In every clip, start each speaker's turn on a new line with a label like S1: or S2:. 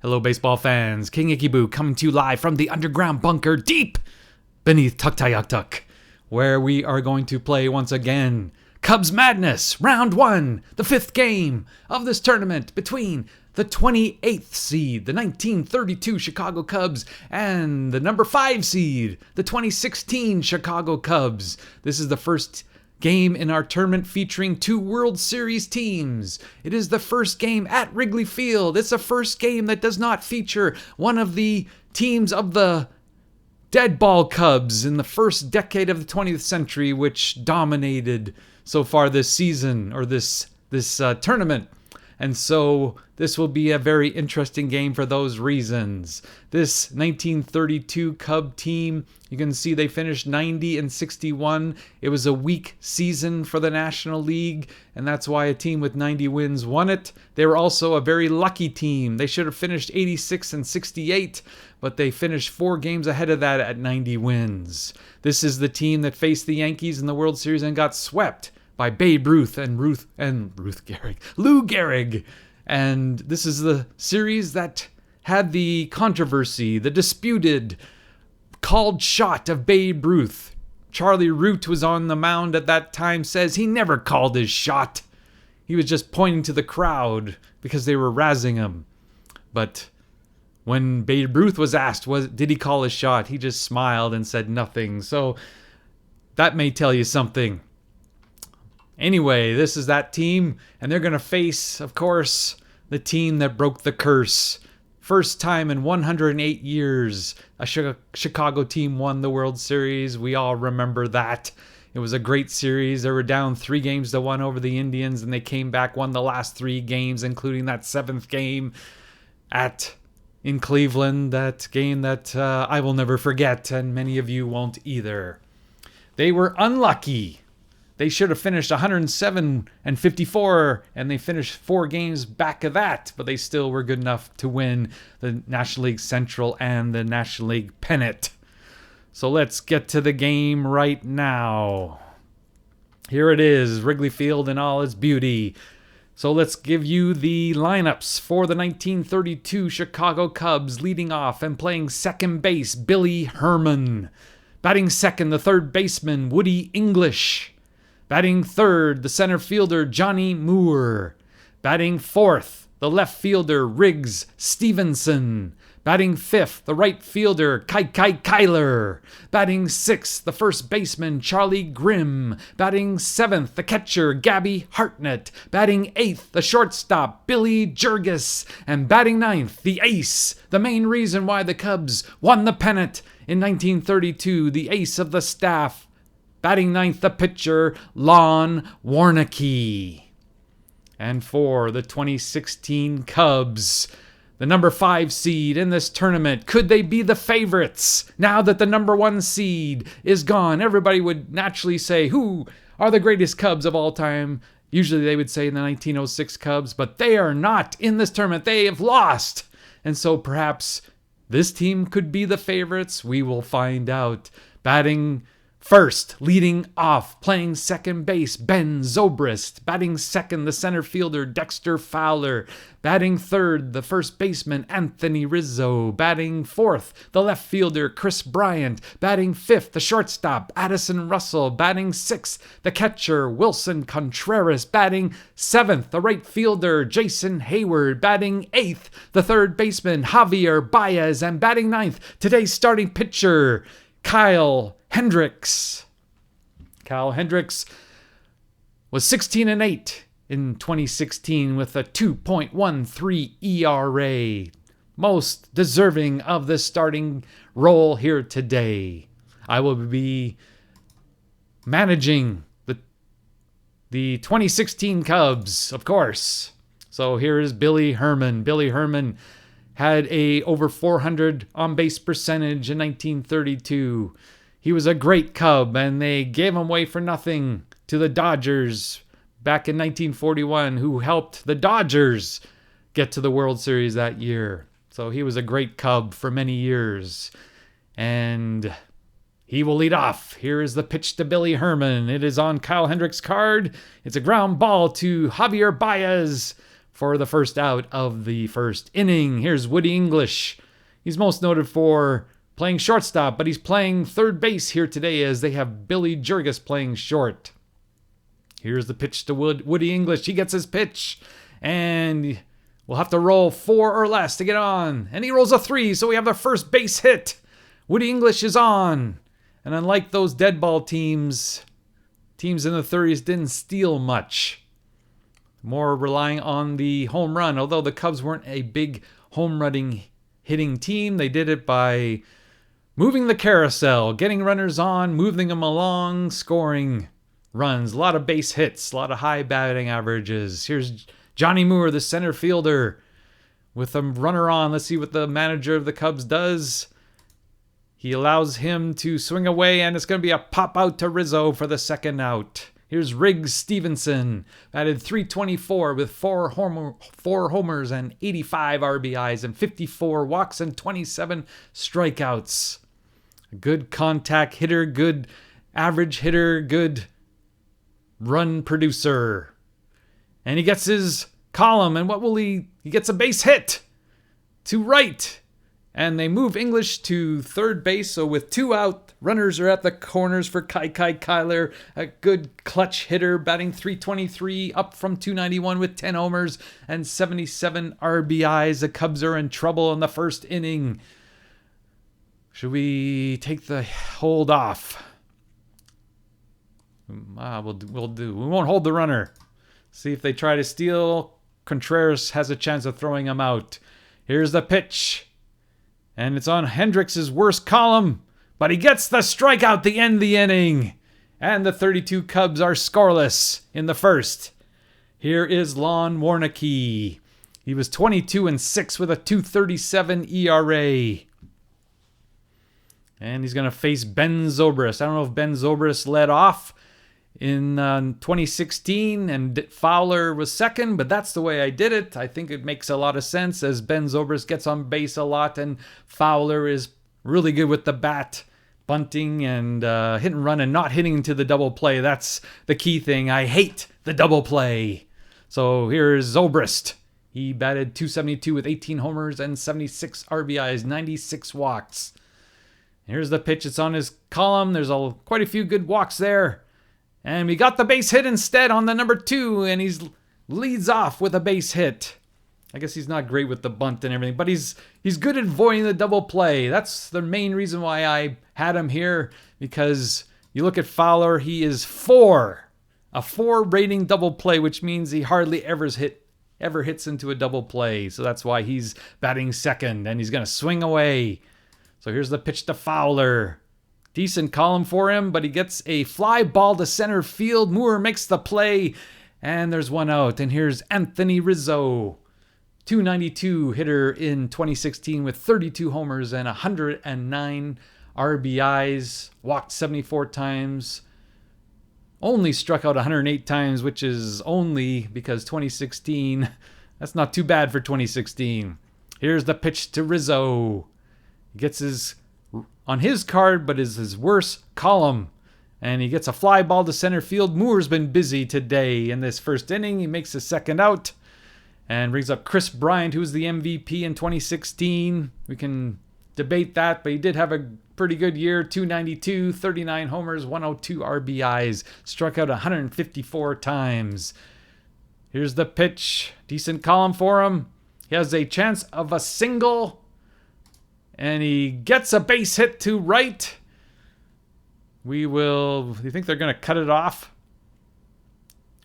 S1: Hello, baseball fans. King Ikibu coming to you live from the underground bunker deep beneath Tuktoyaktuk, where we are going to play once again Cubs Madness, Round 1, the 5th game of this tournament between the 28th seed, the 1932 Chicago Cubs, and the number 5 seed, the 2016 Chicago Cubs. This is the first game in our tournament featuring 2 World Series teams. It is the first game at Wrigley Field. It's the first game that does not feature one of the teams of the dead ball Cubs in the first decade of the 20th century, which dominated so far this season, or this tournament. And so this will be a very interesting game for those reasons. This 1932 Cub team, you can see they finished 90-61. It was a weak season for the National League, and that's why a team with 90 wins won it. They were also a very lucky team. They should have finished 86-68, but they finished 4 games ahead of that at 90 wins. This is the team that faced the Yankees in the World Series and got swept by Babe Ruth and Lou Gehrig. And this is the series that had the controversy, the disputed called shot of Babe Ruth. Charlie Root was on the mound at that time, says he never called his shot. He was just pointing to the crowd because they were razzing him. But when Babe Ruth was asked, did he call his shot, he just smiled and said nothing. So that may tell you something. Anyway, this is that team, and they're going to face, of course, the team that broke the curse. First time in 108 years, a Chicago team won the World Series. We all remember that. It was a great series. They were down 3-1 over the Indians, and they came back, won the last 3 games, including that 7th game in Cleveland, that game that I will never forget, and many of you won't either. They were unlucky. They should have finished 107-54, and they finished 4 games back of that, but they still were good enough to win the National League Central and the National League pennant. So let's get to the game right now. Here it is, Wrigley Field in all its beauty. So let's give you the lineups for the 1932 Chicago Cubs. Leading off and playing second base, Billy Herman. Batting second, the third baseman, Woody English. Batting third, the center fielder, Johnny Moore. Batting fourth, the left fielder, Riggs Stevenson. Batting fifth, the right fielder, Kai Kyler. Batting sixth, the first baseman, Charlie Grimm. Batting seventh, the catcher, Gabby Hartnett. Batting eighth, the shortstop, Billy Jurgis. And batting ninth, the ace, the main reason why the Cubs won the pennant in 1932, the ace of the staff. Batting ninth, the pitcher, Lon Warneke. And for the 2016 Cubs, the number 5 seed in this tournament, could they be the favorites? Now that the number 1 seed is gone, everybody would naturally say, who are the greatest Cubs of all time? Usually they would say the 1906 Cubs, but they are not in this tournament. They have lost. And so perhaps this team could be the favorites. We will find out. Batting first, leading off, playing second base, Ben Zobrist. Batting second, the center fielder, Dexter Fowler. Batting third, the first baseman, Anthony Rizzo. Batting fourth, the left fielder, Chris Bryant. Batting fifth, the shortstop, Addison Russell. Batting sixth, the catcher, Wilson Contreras. Batting seventh, the right fielder, Jason Hayward. Batting eighth, the third baseman, Javier Baez. And batting ninth, today's starting pitcher, Kyle Hendricks. Kyle Hendricks was 16-8 in 2016 with a 2.13 ERA. Most deserving of the starting role here today. I will be managing the 2016 Cubs, of course. So here is Billy Herman. Billy Herman had a over 400 on-base percentage in 1932. He was a great Cub, and they gave him away for nothing to the Dodgers back in 1941, who helped the Dodgers get to the World Series that year. So he was a great Cub for many years. And he will lead off. Here is the pitch to Billy Herman. It is on Kyle Hendricks' card. It's a ground ball to Javier Baez for the first out of the first inning. Here's Woody English. He's most noted for playing shortstop, but he's playing third base here today as they have Billy Jurgis playing short. Here's the pitch to Woody English. He gets his pitch, and we'll have to roll 4 or less to get on. And he rolls a 3, so we have the first base hit. Woody English is on. And unlike those dead ball teams in the 30s didn't steal much. More relying on the home run. Although the Cubs weren't a big home running hitting team, they did it by moving the carousel, getting runners on, moving them along, scoring runs. A lot of base hits, a lot of high batting averages. Here's Johnny Moore, the center fielder, with a runner on. Let's see what the manager of the Cubs does. He allows him to swing away, and it's going to be a pop out to Rizzo for the second out. Here's Riggs Stevenson, batted .324 with 4 homers and 85 RBIs and 54 walks and 27 strikeouts. A good contact hitter, good average hitter, good run producer. And he gets his column, and what will he gets a base hit to right. And they move English to third base, so with 2 out, runners are at the corners for Kai Kyler, a good clutch hitter, batting .323, up from .291 with 10 homers and 77 RBIs. The Cubs are in trouble in the first inning. Should we take the hold off? We'll do. We won't hold the runner. See if they try to steal. Contreras has a chance of throwing him out. Here's the pitch. And it's on Hendricks' worst column. But he gets the strikeout to end the inning. And the 32 Cubs are scoreless in the first. Here is Lon Warneke. He was 22-6 with a .237 ERA. And he's going to face Ben Zobrist. I don't know if Ben Zobrist led off in 2016 and Fowler was second, but that's the way I did it. I think it makes a lot of sense as Ben Zobrist gets on base a lot and Fowler is really good with the bat, bunting and hit and run and not hitting into the double play. That's the key thing. I hate the double play. So here's Zobrist. He batted .272 with 18 homers and 76 RBIs, 96 walks. Here's the pitch. It's on his column. There's quite a few good walks there. And we got the base hit instead on the number 2, and he leads off with a base hit. I guess he's not great with the bunt and everything, but he's good at avoiding the double play. That's the main reason why I had him here, because you look at Fowler, he is 4. A 4 rating double play, which means he hardly ever hits into a double play. So that's why he's batting second, and he's going to swing away. So here's the pitch to Fowler. Decent column for him, but he gets a fly ball to center field. Moore makes the play, and there's 1 out. And here's Anthony Rizzo, .292 hitter in 2016 with 32 homers and 109 RBIs. Walked 74 times. Only struck out 108 times, which is only because 2016. That's not too bad for 2016. Here's the pitch to Rizzo. He gets on his card, but is his worst column. And he gets a fly ball to center field. Moore's been busy today in this first inning. He makes the second out and brings up Chris Bryant, who was the MVP in 2016. We can debate that, but he did have a pretty good year. .292, 39 homers, 102 RBIs. Struck out 154 times. Here's the pitch. Decent column for him. He has a chance of a single. And he gets a base hit to right. Do you think they're going to cut it off?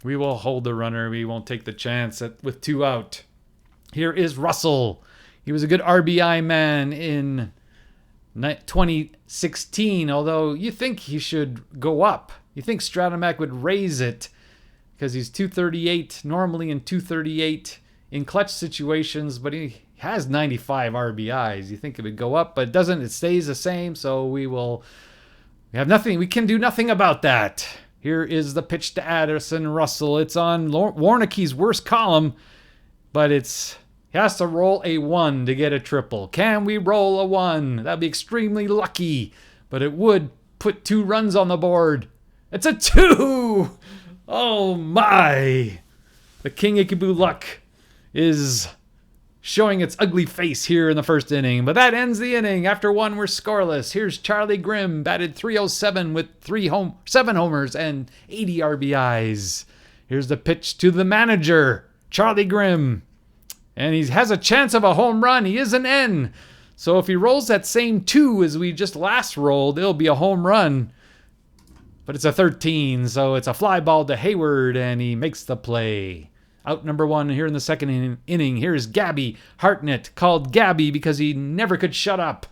S1: We will hold the runner. We won't take the chance with 2 out. Here is Russell. He was a good RBI man in 2016, although you think he should go up. You think Stratomac would raise it because he's .238, normally in .238 in clutch situations, but he has 95 RBIs. You think it would go up, but it doesn't. It stays the same, so we have nothing. We can do nothing about that. Here is the pitch to Addison Russell. It's on Warneke's worst column, but he has to roll a 1 to get a triple. Can we roll a 1? That'd be extremely lucky, but it would put 2 runs on the board. It's a 2! Oh my! The King Ichaboo luck is showing its ugly face here in the first inning. But that ends the inning. After one, we're scoreless. Here's Charlie Grimm, batted .307 with 7 homers and 80 RBIs. Here's the pitch to the manager, Charlie Grimm. And he has a chance of a home run. He is an N. So if he rolls that same 2 as we just last rolled, it'll be a home run. But it's a 13, so it's a fly ball to Hayward, and he makes the play. Out number 1 here in the second inning. Here's Gabby Hartnett, called Gabby because he never could shut up.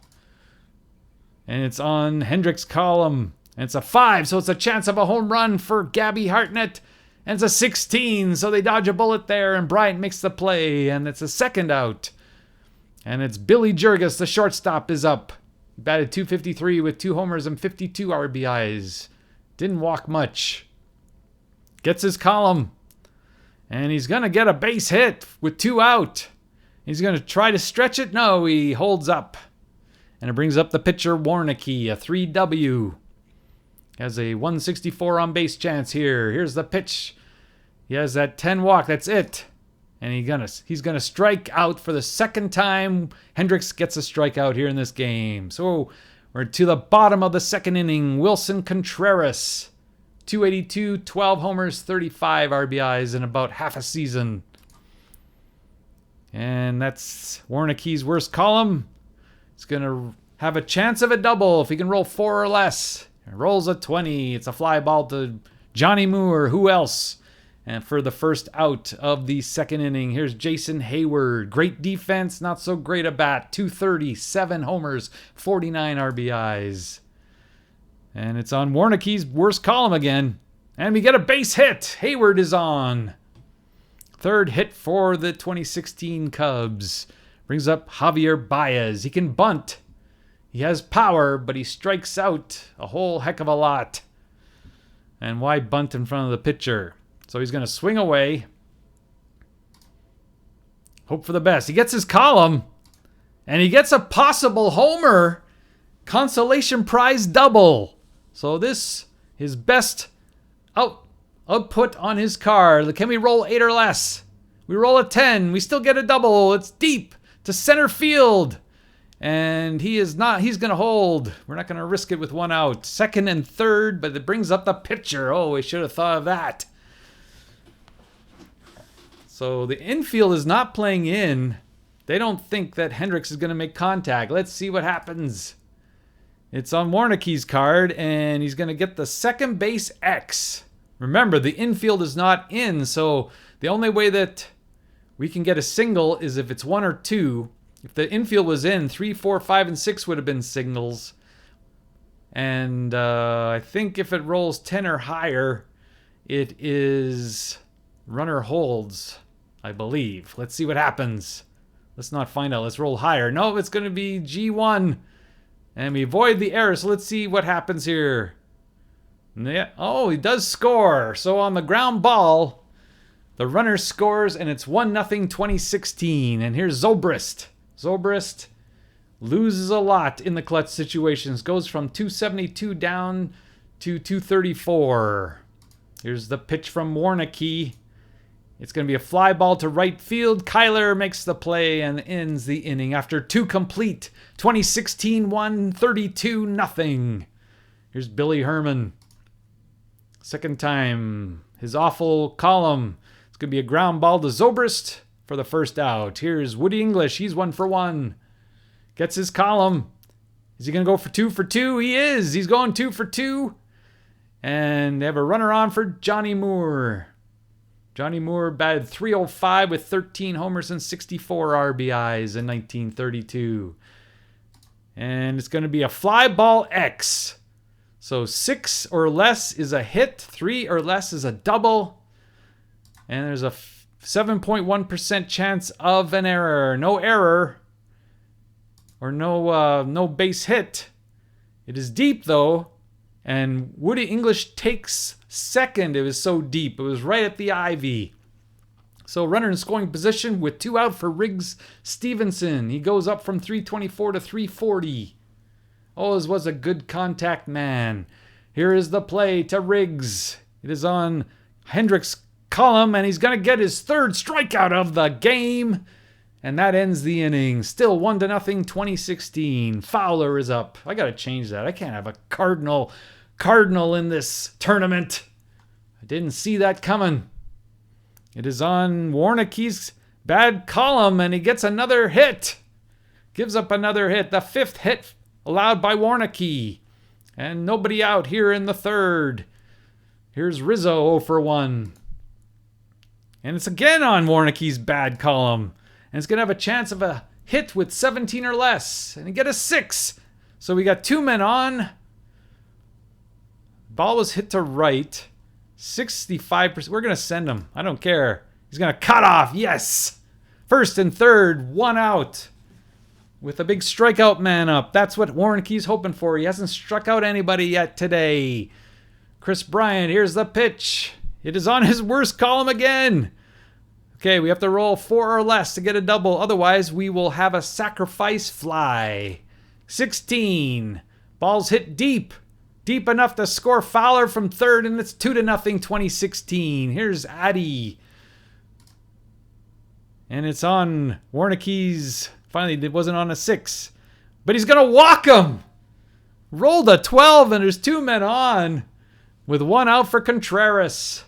S1: And it's on Hendricks' column. And it's a 5, so it's a chance of a home run for Gabby Hartnett. And it's a 16, so they dodge a bullet there, and Bryant makes the play, and it's a second out. And it's Billy Jurgis, the shortstop, is up. He batted .253 with 2 homers and 52 RBIs. Didn't walk much. Gets his column. And he's going to get a base hit with 2 out. He's going to try to stretch it. No, he holds up. And it brings up the pitcher, Warneke, a 3W. Has a 164 on base chance here. Here's the pitch. He has that 10 walk. That's it. And he's gonna strike out for the second time. Hendricks gets a strikeout here in this game. So we're to the bottom of the second inning. Wilson Contreras, 282, 12 homers, 35 RBIs in about half a season. And that's Warneke's worst column. He's going to have a chance of a double if he can roll 4 or less. He rolls a 20. It's a fly ball to Johnny Moore. Who else? And for the first out of the second inning, here's Jason Hayward. Great defense, not so great a bat. 230, 7 homers, 49 RBIs. And it's on Warneke's worst column again. And we get a base hit. Hayward is on. Third hit for the 2016 Cubs. Brings up Javier Baez. He can bunt. He has power, but he strikes out a whole heck of a lot. And why bunt in front of the pitcher? So he's going to swing away. Hope for the best. He gets his column. And he gets a possible homer. Consolation prize double. So this, his best output on his card. Can we roll 8 or less? We roll a 10. We still get a double. It's deep to center field. And he's going to hold. We're not going to risk it with 1 out. Second and third, but it brings up the pitcher. Oh, we should have thought of that. So the infield is not playing in. They don't think that Hendricks is going to make contact. Let's see what happens. It's on Warneke's card, and he's going to get the second base X. Remember, the infield is not in, so the only way that we can get a single is if it's 1 or 2. If the infield was in, 3, 4, 5, and 6 would have been singles. And I think if it rolls 10 or higher, it is runner holds, I believe. Let's see what happens. Let's not find out. Let's roll higher. No, it's going to be G1. And we avoid the error, so let's see what happens here. Yeah. Oh, he does score. So on the ground ball, the runner scores, and it's 1-0 2016. And here's Zobrist. Zobrist loses a lot in the clutch situations. Goes from 272 down to 234. Here's the pitch from Warneke. It's going to be a fly ball to right field. Kyler makes the play and ends the inning after 2 complete. 2016 won 32-0. Here's Billy Herman. Second time. His awful column. It's going to be a ground ball to Zobrist for the first out. Here's Woody English. He's 1 for 1. Gets his column. Is he going to go for 2 for 2? He is. He's going 2 for 2. And they have a runner on for Johnny Moore. Johnny Moore batted .305 with 13 homers and 64 RBIs in 1932. And it's going to be a fly ball X. So 6 or less is a hit. 3 or less is a double. And there's a 7.1% chance of an error. No error. Or no base hit. It is deep though. And Woody English takes second. It was so deep. It was right at the ivy. So runner in scoring position with 2 out for Riggs Stevenson. He goes up from 324 to 340. Oh, this was a good contact man. Here is the play to Riggs. It is on Hendricks' column, and he's going to get his third strikeout of the game. And that ends the inning. Still 1-0, 2016. Fowler is up. I got to change that. I can't have a Cardinal in this tournament. I didn't see that coming. It is on Warneke's bad column, and he gets another hit. Gives up another hit. The 5th hit allowed by Warneke. And nobody out here in the 3rd. Here's Rizzo 0 for 1. And it's again on Warneke's bad column. And it's going to have a chance of a hit with 17 or less. And he get a 6. So we got 2 men on. Ball was hit to right. 65%. We're going to send him. I don't care. He's going to cut off. Yes. 1st and 3rd. 1 out. With a big strikeout man up. That's what Warneke's hoping for. He hasn't struck out anybody yet today. Chris Bryant, here's the pitch. It is on his worst column again. Okay, we have to roll 4 or less to get a double. Otherwise, we will have a sacrifice fly. 16. Ball's hit deep. Deep enough to score Fowler from 3rd, and it's 2-0, 2016. Here's Addy. And it's on Warneke's... Finally, it wasn't on a 6. But he's going to walk him. Rolled a 12, and there's 2 men on. With 1 out for Contreras.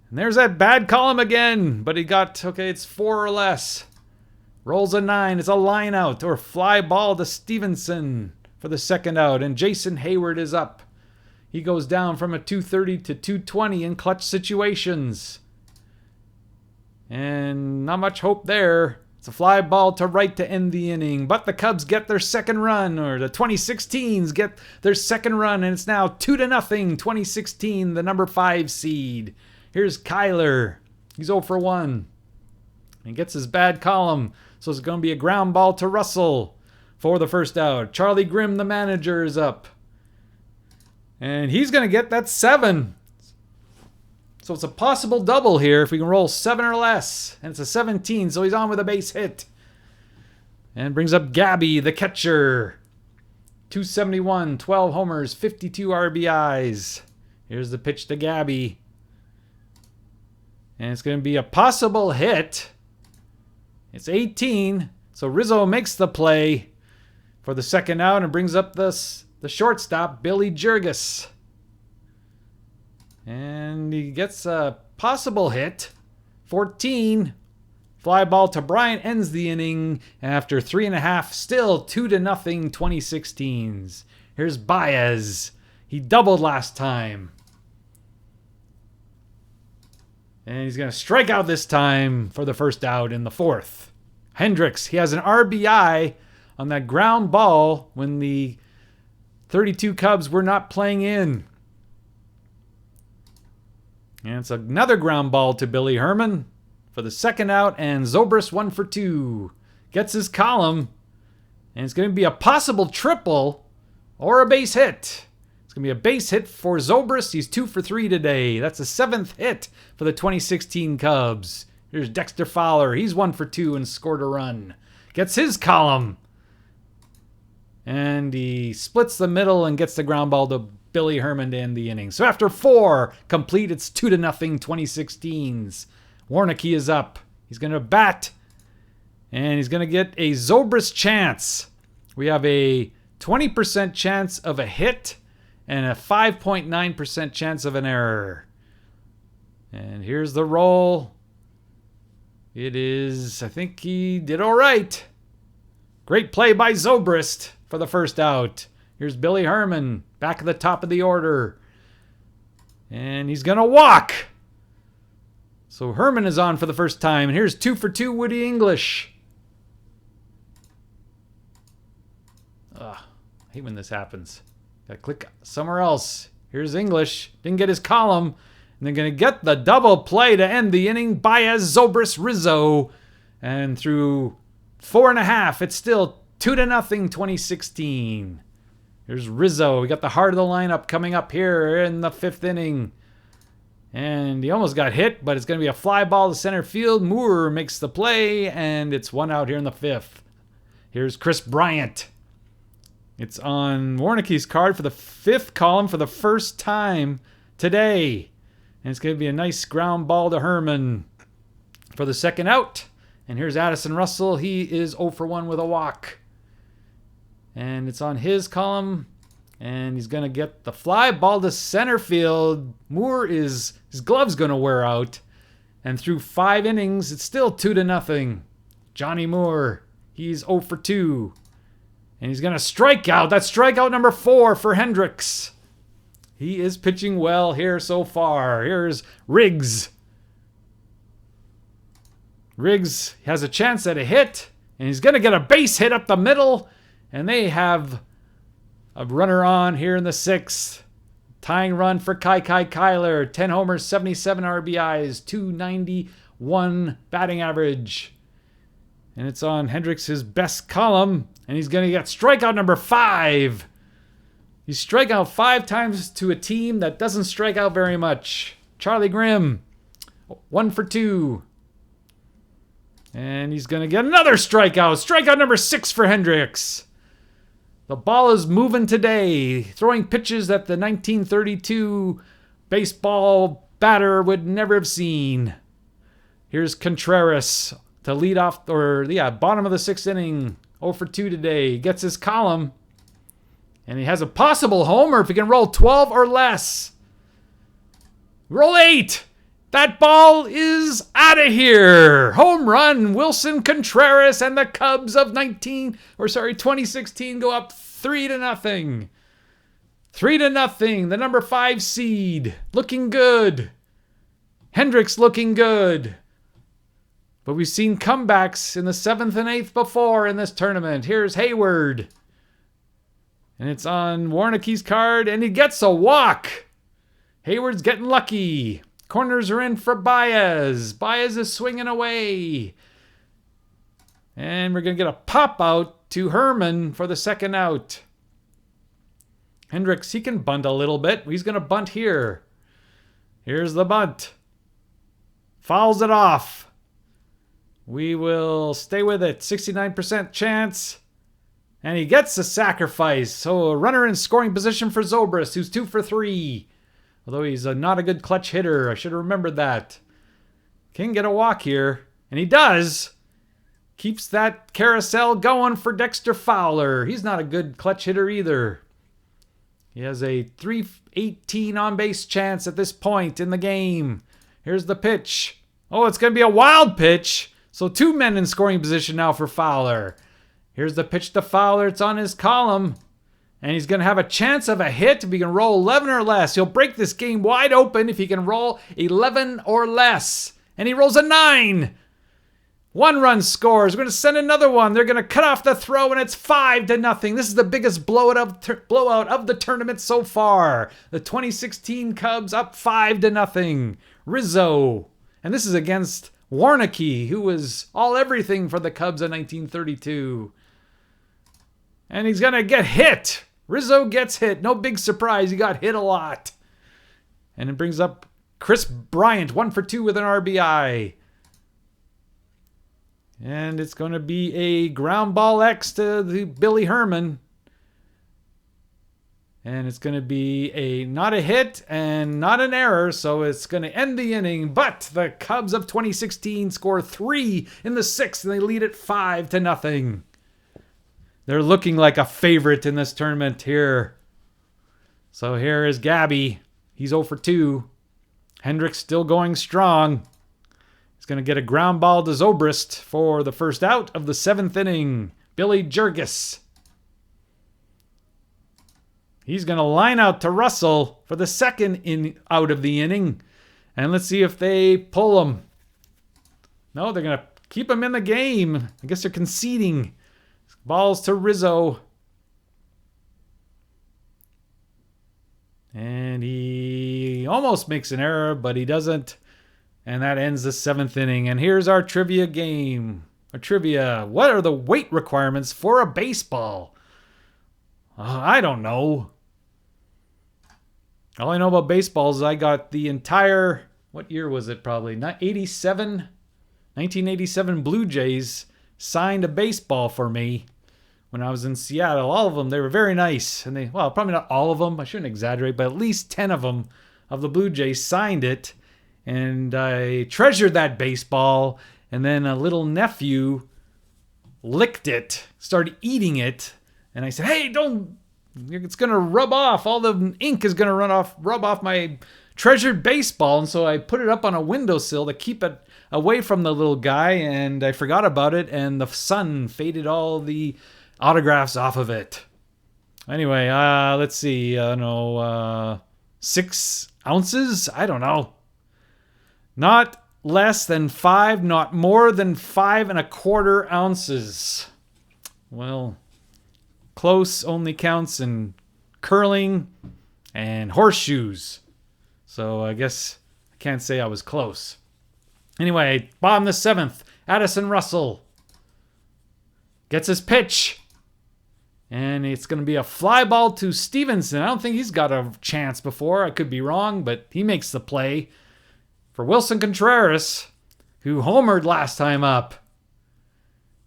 S1: And there's that bad column again. But he got, okay, it's 4 or less. Rolls a 9. It's a line out or fly ball to Stevenson for the 2nd out. And Jason Hayward is up. He goes down from a 230 to 220 in clutch situations. And not much hope there. It's a fly ball to right to end the inning. But the Cubs get their 2nd run, or the 2016s get their 2nd run, and it's now 2-0, 2016, the number 5 seed. Here's Kyler. He's 0 for 1. He gets his bad column, so it's going to be a ground ball to Russell for the 1st out. Charlie Grimm, the manager, is up. And he's going to get that 7. So it's a possible double here if we can roll 7 or less. And it's a 17, so he's on with a base hit. And brings up Gabby, the catcher. 271, 12 homers, 52 RBIs. Here's the pitch to Gabby. And it's going to be a possible hit. It's 18, so Rizzo makes the play for the 2nd out and brings up the shortstop, Billy Jurgis. And he gets a possible hit. 14. Fly ball to Bryant ends the inning. After 3.5, still 2-0 2016s. Here's Baez. He doubled last time. And he's going to strike out this time for the 1st out in the 4th. Hendricks, he has an RBI on that ground ball when the 32 Cubs were not playing in. And it's another ground ball to Billy Herman for the 2nd out, and Zobrist 1 for 2. Gets his column, and it's going to be a possible triple or a base hit. It's going to be a base hit for Zobrist. He's 2 for 3 today. That's the 7th hit for the 2016 Cubs. Here's Dexter Fowler. He's 1 for 2 and scored a run. Gets his column. And he splits the middle and gets the ground ball to Billy Herman to end the inning. So after 4 complete, it's 2-0 2016s. Warneke is up. He's going to bat. And he's going to get a Zobrist chance. We have a 20% chance of a hit and a 5.9% chance of an error. And here's the roll. It is, I think he did all right. Great play by Zobrist for the 1st out. Here's Billy Herman, back at the top of the order. And he's going to walk. So Herman is on for the 1st time. And here's 2 for 2, Woody English. Ugh, I hate when this happens. Got to click somewhere else. Here's English. Didn't get his column. And they're going to get the double play to end the inning. Baez, Zobrist, Rizzo. And through 4.5, it's still 2-0 2016. Here's Rizzo. We got the heart of the lineup coming up here in the 5th inning. And he almost got hit, but it's going to be a fly ball to center field. Moore makes the play, and it's 1 out here in the 5th. Here's Chris Bryant. It's on Warneke's card for the 5th column for the 1st time today. And it's going to be a nice ground ball to Herman for the second out. And here's Addison Russell. He is 0 for 1 with a walk. And it's on his column. And he's going to get the fly ball to center field. Moore his glove's going to wear out. And through 5 innings, it's still 2-0. Johnny Moore, he's 0 for 2. And he's going to strike out. That's strikeout number 4 for Hendricks. He is pitching well here so far. Here's Riggs. Riggs has a chance at a hit. And he's going to get a base hit up the middle. And they have a runner on here in the 6th. Tying run for Kai Kyler. 10 homers, 77 RBIs, 291 batting average. And it's on Hendricks' best column. And he's going to get strikeout number 5. He's struck out 5 times to a team that doesn't strike out very much. Charlie Grimm, 1 for 2. And he's going to get another strikeout. Strikeout number 6 for Hendricks. The ball is moving today, throwing pitches that the 1932 baseball batter would never have seen. Here's Contreras to lead off, bottom of the 6th inning. 0 for 2 today. Gets his column. And he has a possible homer if he can roll 12 or less. Roll 8. That ball is out of here. Home run. Wilson Contreras and the Cubs of 2016 go up 3-0. 3-0. The number 5 seed. Looking good. Hendricks looking good. But we've seen comebacks in the 7th and 8th before in this tournament. Here's Hayward. And it's on Warneke's card, and he gets a walk. Hayward's getting lucky. Corners are in for Baez. Baez is swinging away. And we're going to get a pop out to Herman for the second out. Hendricks, he can bunt a little bit. He's going to bunt here. Here's the bunt. Fouls it off. We will stay with it. 69% chance. And he gets a sacrifice. So a runner in scoring position for Zobrist, who's 2 for 3. Although he's not a good clutch hitter. I should have remembered that. Can get a walk here. And he does. Keeps that carousel going for Dexter Fowler. He's not a good clutch hitter either. He has a 318 on-base chance at this point in the game. Here's the pitch. Oh, it's going to be a wild pitch. So 2 men in scoring position now for Fowler. Here's the pitch to Fowler. It's on his column. And he's going to have a chance of a hit if he can roll 11 or less. He'll break this game wide open if he can roll 11 or less. And he rolls a 9. 1 run scores. We're going to send another one. They're going to cut off the throw, and it's 5-0. This is the biggest blowout of the tournament so far. The 2016 Cubs up 5-0. Rizzo. And this is against Warneke, who was all everything for the Cubs in 1932. And he's going to get hit. Rizzo gets hit. No big surprise. He got hit a lot. And it brings up Chris Bryant, 1 for 2 with an RBI. And it's going to be a ground ball X to the Billy Herman. And it's going to be not a hit and not an error, so it's going to end the inning. But the Cubs of 2016 score 3 in the 6th, and they lead it 5-0. They're looking like a favorite in this tournament here. So here is Gabby. He's 0 for 2. Hendricks still going strong. He's going to get a ground ball to Zobrist for the first out of the 7th inning. Billy Jurgis. He's going to line out to Russell for the second out of the inning. And let's see if they pull him. No, they're going to keep him in the game. I guess they're conceding. Balls to Rizzo. And he almost makes an error, but he doesn't. And that ends the 7th inning. And here's our trivia game. Our trivia. What are the weight requirements for a baseball? I don't know. All I know about baseball is I got the entire, what year was it probably? 1987 Blue Jays signed a baseball for me when I was in Seattle. All of them, they were very nice. And probably not all of them. I shouldn't exaggerate, but at least 10 of them of the Blue Jays signed it, and I treasured that baseball. And then a little nephew licked it, started eating it, and I said, "Hey, don't! It's gonna rub off. All the ink is gonna rub off my treasured baseball." And so I put it up on a windowsill to keep it away from the little guy, and I forgot about it, and the sun faded all the autographs off of it. Anyway, let's see. 6 ounces? I don't know. Not less than 5, not more than 5¼ ounces. Well, close only counts in curling and horseshoes. So I guess I can't say I was close. Anyway, bottom of the 7th, Addison Russell gets his pitch. And it's going to be a fly ball to Stevenson. I don't think he's got a chance before. I could be wrong, but he makes the play for Wilson Contreras, who homered last time up.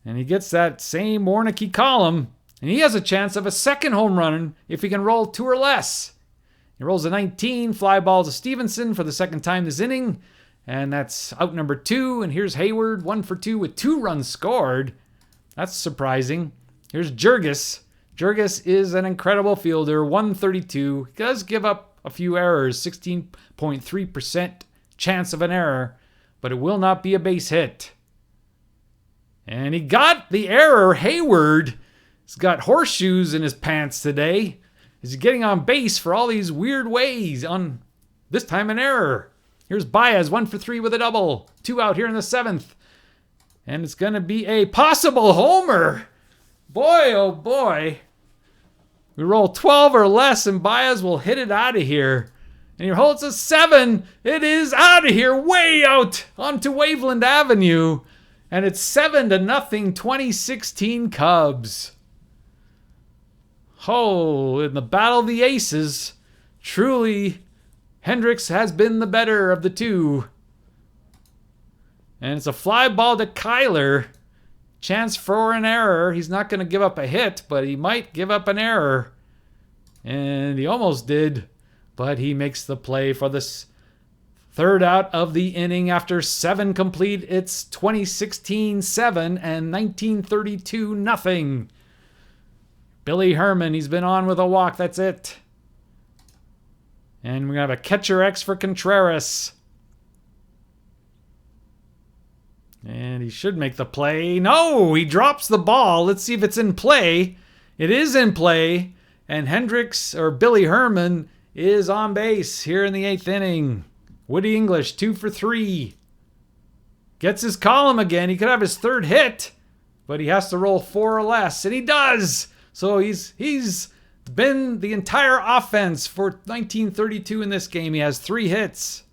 S1: And he gets that same Warneke column. And he has a chance of a second home run if he can roll 2 or less. He rolls a 19, fly ball to Stevenson for the second time this inning. And that's out number 2. And here's Hayward, 1 for 2 with 2 runs scored. That's surprising. Here's Jurgis. Jurgis is an incredible fielder, 132. He does give up a few errors, 16.3% chance of an error, but it will not be a base hit. And he got the error. Hayward has got horseshoes in his pants today. He's getting on base for all these weird ways on this time an error. Here's Baez, 1 for 3 with a double. 2 out here in the 7th. And it's going to be a possible homer. Boy, oh boy. We roll 12 or less and Baez will hit it out of here. And he holds a 7. It is out of here, way out onto Waveland Avenue. And it's 7-0, 2016 Cubs. Oh, in the battle of the aces, truly, Hendricks has been the better of the two. And it's a fly ball to Kyler. Chance for an error. He's not going to give up a hit, but he might give up an error. And he almost did. But he makes the play for this third out of the inning after 7 complete. It's 2016-7 and 1932-0. Billy Herman, he's been on with a walk. That's it. And we're going to have a catcher X for Contreras. And he should make the play. No, he drops the ball. Let's see if it's in play. It is in play. And Hendricks, or Billy Herman, is on base here in the 8th inning. Woody English, 2 for 3. Gets his column again. He could have his third hit, but he has to roll 4 or less, and he does. So he's been the entire offense for 1932 in this game. He has 3 hits.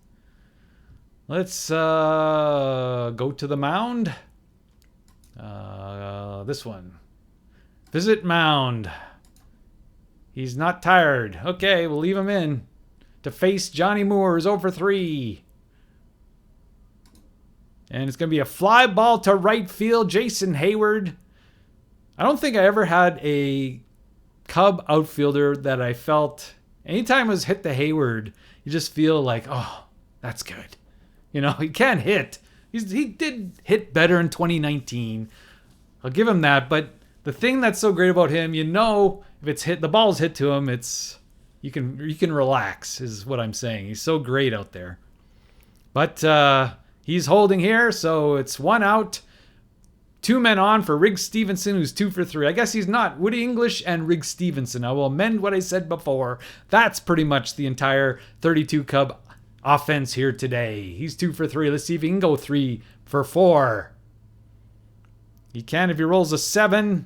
S1: Let's go to the mound. This one. Visit mound. He's not tired. Okay, we'll leave him in to face Johnny Moore, who's 0 for 3. And it's going to be a fly ball to right field. Jason Hayward. I don't think I ever had a Cub outfielder that I felt, anytime it was hit to Hayward, you just feel like, oh, that's good. You know, he can hit. He did hit better in 2019. I'll give him that. But the thing that's so great about him, you know, if it's hit, the ball's hit to him, it's you can relax, is what I'm saying. He's so great out there. But he's holding here, so it's 1 out. 2 men on for Riggs Stevenson, who's 2 for 3. I guess he's not. Woody English and Riggs Stevenson. I will amend what I said before. That's pretty much the entire 32 Cub offense here today. He's 2 for 3. Let's see if he can go 3 for 4. He can if he rolls a 7.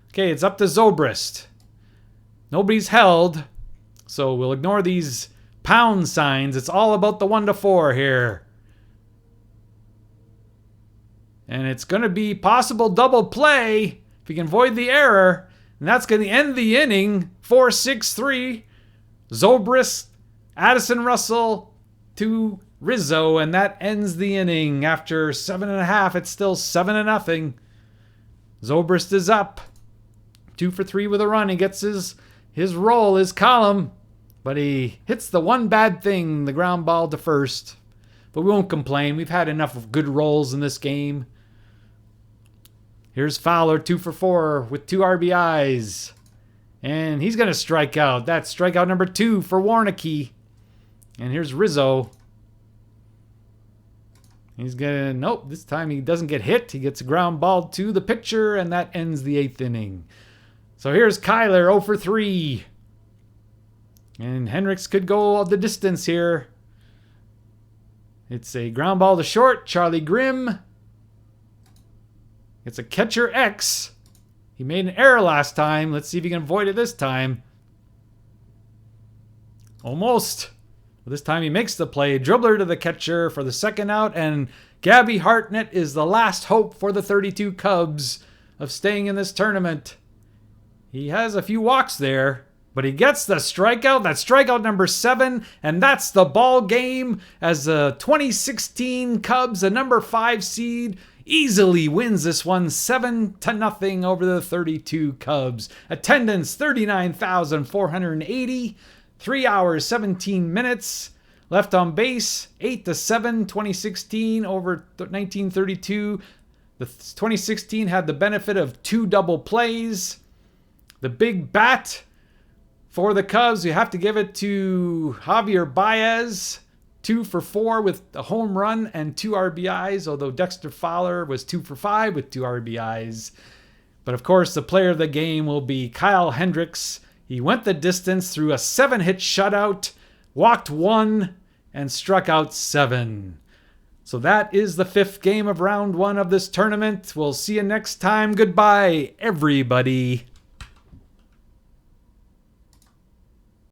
S1: Okay, it's up to Zobrist. Nobody's held, so we'll ignore these pound signs. It's all about the 1 to 4 here. And it's going to be possible double play if he can avoid the error. And that's going to end the inning. 4-6-3. Zobrist, Addison Russell to Rizzo. And that ends the inning. After 7.5, it's still 7-0. Zobrist is up. 2 for 3 with a run. He gets his roll, his column. But he hits the one bad thing, the ground ball to first. But we won't complain. We've had enough of good rolls in this game. Here's Fowler, 2 for 4 with 2 RBIs. And he's going to strike out. That's strikeout number 2 for Warneke. And here's Rizzo. He's going to... Nope, this time he doesn't get hit. He gets a ground ball to the pitcher, and that ends the 8th inning. So here's Kyler, 0 for 3. And Hendricks could go the distance here. It's a ground ball to short. Charlie Grimm. It's a catcher X. He made an error last time. Let's see if he can avoid it this time. Almost. But this time he makes the play. Dribbler to the catcher for the second out. And Gabby Hartnett is the last hope for the 32 Cubs of staying in this tournament. He has a few walks there, but he gets the strikeout. That's strikeout number 7. And that's the ball game as the 2016 Cubs, a number 5 seed, easily wins this one 7-0 over the 32 Cubs. Attendance 39,480. 3 hours 17 minutes. Left on base 8-7 2016 over 1932. The 2016 had the benefit of 2 double plays. The big bat for the Cubs, you have to give it to Javier Baez. 2 for 4 with a home run and 2 RBIs, although Dexter Fowler was 2 for 5 with 2 RBIs. But of course, the player of the game will be Kyle Hendricks. He went the distance through a 7-hit shutout, walked 1, and struck out 7. So that is the 5th game of round 1 of this tournament. We'll see you next time. Goodbye, everybody.